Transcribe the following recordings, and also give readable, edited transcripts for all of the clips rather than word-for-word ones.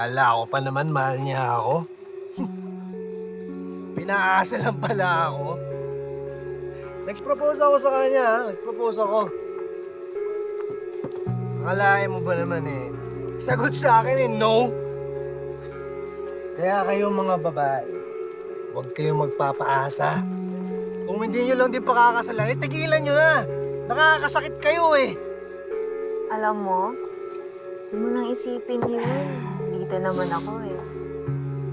Akala ko pa naman mahal niya ako. Pinaasa lang pala ako. Nag-propose ako sa kanya, ha? Nag-propose ako. Akalain mo ba naman eh? Sagot sa akin eh, no. Kaya kayo mga babae, huwag kayong magpapaasa. Kung hindi nyo lang din pakakasalan, eh, tigilan nyo na. Nakakasakit kayo eh. Alam mo, huwag mo nang isipin yun. Dito naman ako eh.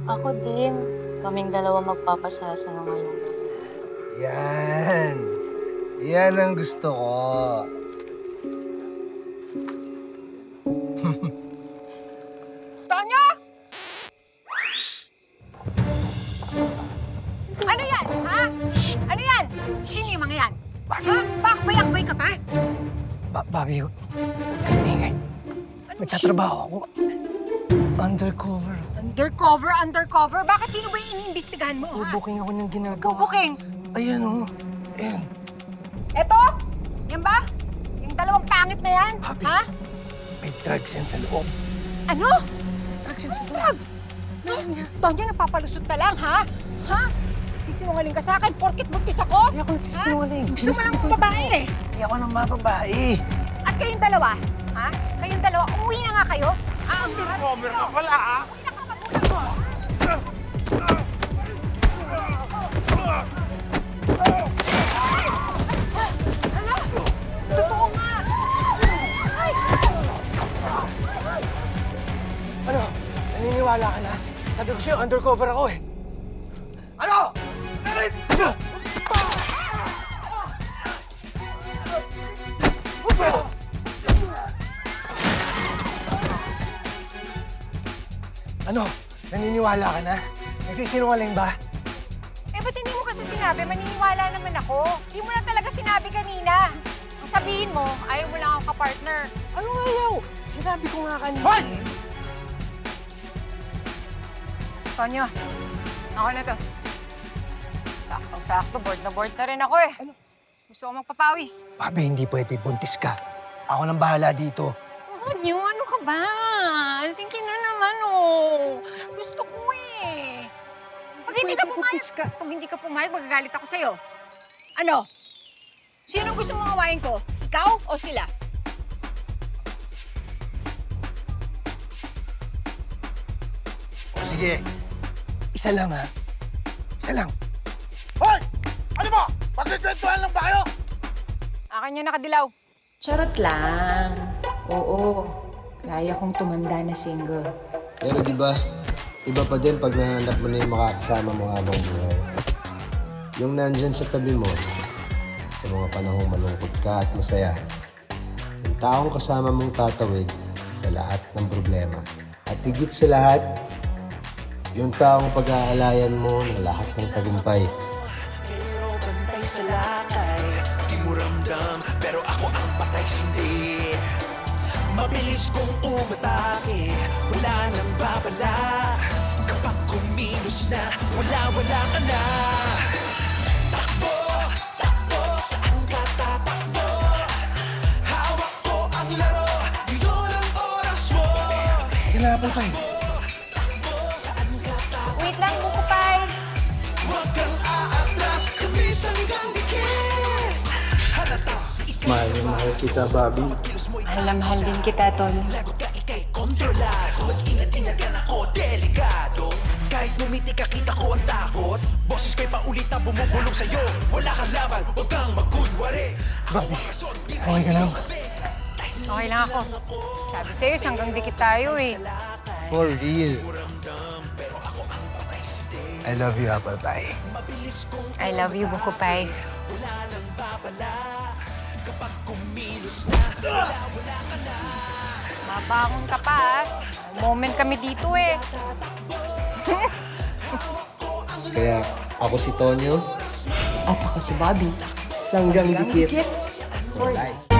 Ako din. Kaming dalawa magpapasasa ngayon. Yan. Yan ang gusto ko. Tonya! Ano yan, ha? Ano yan? Sino yung mga yan? Ha? Bakbay-akbay ka pa? Bobby, huwag kang ingay. Nagtatrabaho ako. Undercover. Undercover? Bakit sino ba yung iniimbestigahan mo, ha? Booking ako ng ginagawa. Booking? Ayan o. Ayan. Eto? Yan ba? Yung dalawang pangit na yan? Happy. Ha? May drugs yan sa loob. Ano? Drugs yan sa loob. Drugs? Tonya, napapalusot ka lang, ha? Ha? Sisinungaling ka sa akin porkit buntis ako? Hindi ako nagsisinungaling. Gusto mo lang ng babae eh. Hindi ako ng mga babae. At kayong dalawa, ha? Kayong dalawa, umuwi na nga kayo. Undercover ka pala, ha? Umuwi na ka, magulang mo. Ano? Totoo nga. Ay! Ano? Naniniwala ka na? Sabi ko sa'yo, undercover ako eh. Ano? Meron! Ano? Naniniwala ka na? Nagsisinungaling ba? Eh, ba't hindi mo kasi sinabi? Maniniwala naman ako. Hindi mo na talaga sinabi kanina. Ang sabihin mo, ayaw mo lang ako ka-partner. Anong ayaw? Sinabi ko nga kanina. Hoy! Tonyo, ako na to. Saktong-sakto, bored na rin ako eh. Ano? Gusto ko magpapawis. Bobby, hindi pwede. Buntis ka. Ako nang bahala dito. Tonyo, ano ka ba? Sige na naman oh. Gusto ko eh. Pag hindi ka Pwede, pumayag, buntis ka. pag hindi ka pumayag, magagalit ako sa'yo. Ano? Sino gusto mong awayin ko? Ikaw o sila? O sige. Isa lang ha. Isa lang. Hoy! Ano mo? Pagkikwentuhan lang ba kayo? Akin yung nakadilaw. Charot lang. Oo. Kaya kong tumanda na single. Pero di ba, iba pa din pag nahanap mo na yung makakasama mo habang buhay. Yung nandyan sa tabi mo, sa mga panahong malungkot ka at masaya. Yung taong kasama mong tatawid sa lahat ng problema. At higit sa lahat, yung taong pag-aalayan mo ng lahat ng tagumpay. Bantay sa lakay, di mo ramdam, pero ako ang patay sindi. Mabilis kong umatake, wala nang babala. Kapag kumilos na, wala ka na. Takbo, takbo, saan ka tatakbo? Hawak ko ang laro, yun ang oras mo. Kinapal pa eh. Wait lang, buko pay. Huwag kang aatras, kabis hanggang dikit. Halata, Mahal kita, Bobby. Mahal na mahal din kita, Tony. lagot ka ikay kontrolado. Mag-ingat-ingat yan ako, delikado. Kahit numiti ka, kita ko ang takot. Boses kay paulit na bumubulong sa'yo. Wala kang laban, huwag kang magkunwari. Bobby, okay ka lang? Okay lang ako. Sabi sa'yo, hanggang dikit tayo eh. For real. I love you, Apple Pie. I love you, buko pay. Mabangon ka pa, ah. Moment kami dito eh. Kaya ako si Tonyo, At ako si Bobby. sanggang dikit. For For life.